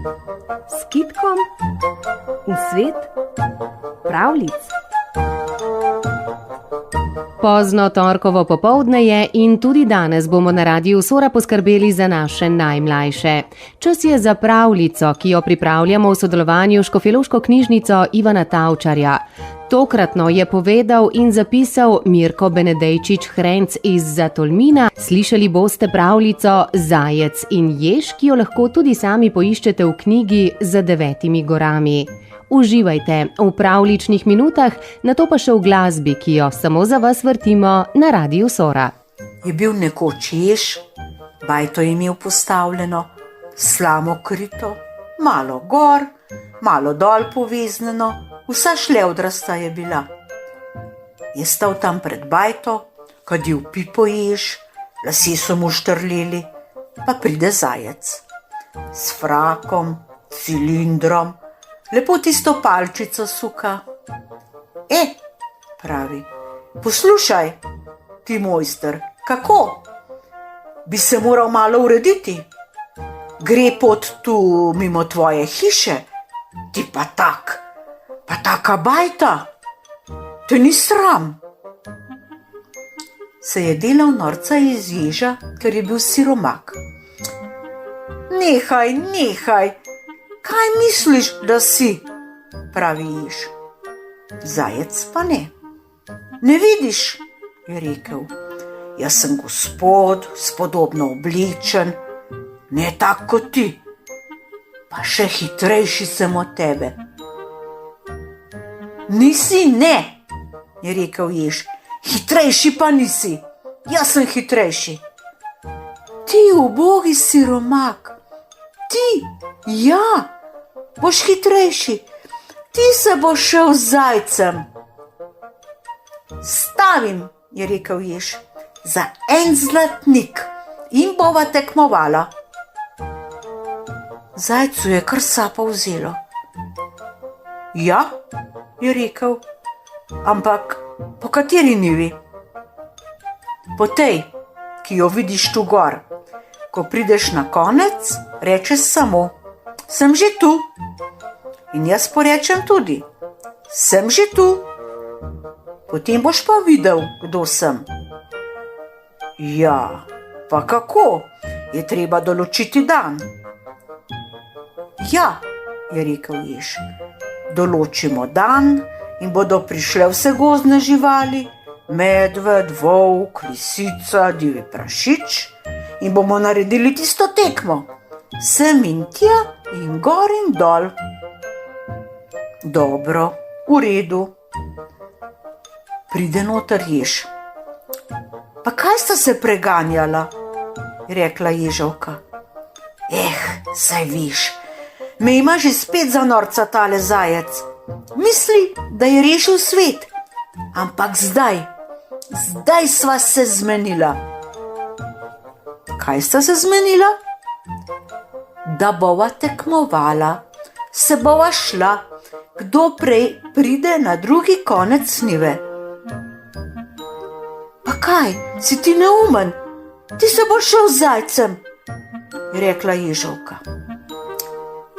S kitkom v svet pravljic. Pozno torkovo popoldne je in tudi danes bomo na Radiu Sora poskrbeli za naše najmlajše. Čas je za pravljico, ki jo pripravljamo v sodelovanju s Škofjeloško knjižnico Ivana Tavčarja. Tokratno je povedal in zapisal Mirko Benedejčič Hrenc iz Zatolmina. Slišali boste pravljico Zajec in jež, ki jo lahko tudi sami poiščete v knjigi Za 9 gorami. Uživajte v pravljičnih minutah, nato pa še v glasbi, ki jo samo za vas vrtimo na Radiu Sora. Je bil nekoč jež, bajto je imel postavljeno, slamo krito, malo gor, malo dol povezneno, vsa šlevdrasta je bila. Je stal tam pred bajto, kadil pipo jež, lasje so mu štrleli, pa pride zajec. S frakom, cilindrom, lepo tisto palčico suka. Pravi, poslušaj, ti mojster, kako? Bi se moral malo urediti. Gre pot tu mimo tvoje hiše, ti pa taka bajta, te ni sram. Se je delal norca iz ježa, ker je bil siromak. Nehaj, kaj misliš, da si? Pravi jež. Zajec pa ne. Ne vidiš, je rekel, jaz sem gospod, spodobno oblečen, ne tak kot ti, pa še hitrejši sem od tebe. Nisi, ne, je rekel jež, hitrejši pa nisi, jaz sem hitrejši. Ti ubogi siromak, ti, ja, boš hitrejši, ti se boš šel z zajcem. Stavim, je rekel jež, za 1 zlatnik in bova tekmovala. Zajcu je kar sapo vzelo. Ja, je rekel, ampak po kateri njivi? Po tej, ki jo vidiš tu gor. Ko prideš na konec, rečeš samo, sem že tu. In jaz porečem tudi, sem že tu. Potem boš pa videl, kdo sem. Ja, pa kako? Je treba določiti dan. Ja, je rekel jež, določimo dan in bodo prišle vse gozdne živali, medved, volk, lisica, divji prašič in bomo naredili tisto tekmo, sem in tja in gor in dol. Dobro, v redu. Pride noter jež. Pa kaj sta se preganjala? Je rekla ježovka. Saj viš, me ima že spet za norca tale zajec. Misli, da je rešil svet. Ampak zdaj sva se zmenila. Kaj sta se zmenila? Da bova tekmovala, se bova šla, kdo prej pride na drugi konec njive. Pa kaj, si ti neumen? Ti se boš šel z zajcem, je rekla ježovka.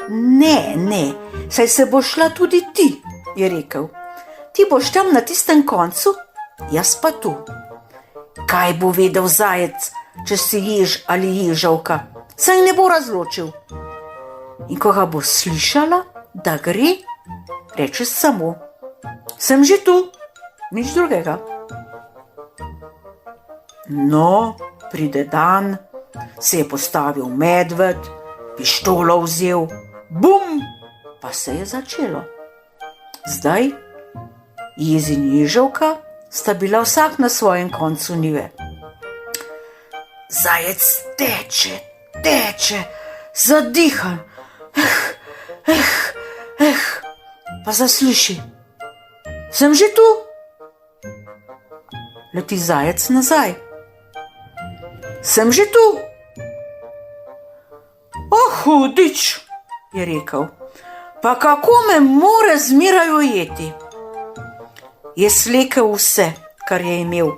Ne, saj se boš šla tudi ti, je rekel. Ti boš tam na tistem koncu, jaz pa tu. Kaj bo vedel zajec, če si jež ali ježovka? Saj ne bo razločil. In ko ga bo slišala, da gre, reče samo, sem že tu, nič drugega. No, pride dan, se je postavil medved, pištolo vzel, bum, pa se je začelo. Zdaj jez in ježovka sta bila vsak na svojem koncu njive. Zajec teče, zadihan, pa zasliši, sem že tu? Leti zajec nazaj. Sem že tu? Hudič, je rekel, pa kako me more zmeraj ujeti? Je slekel vse, kar je imel,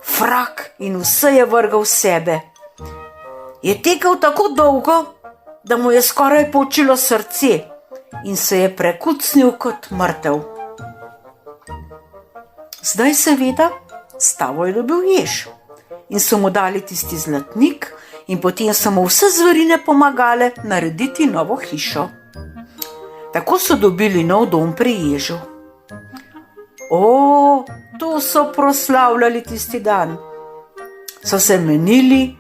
frak in vse je vrgal sebe. Je tekel tako dolgo, da mu je skoraj počilo srce in se je prekucnil kot mrtev. Zdaj seveda stavo je dobil jež in so mu dali tisti zlatnik in potem so mu vse zverine pomagale narediti novo hišo. Tako so dobili nov dom pri ježu. O, to so proslavljali tisti dan. So se menili,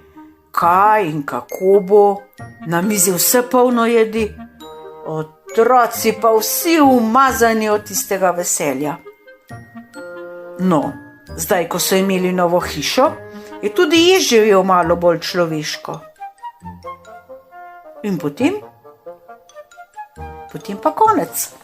kaj in kako bo, na mizi vse polno jedi, otroci pa vsi umazani od tistega veselja. No, zdaj, ko so imeli novo hišo, je tudi jež živel malo bolj človeško. In potem pa konec.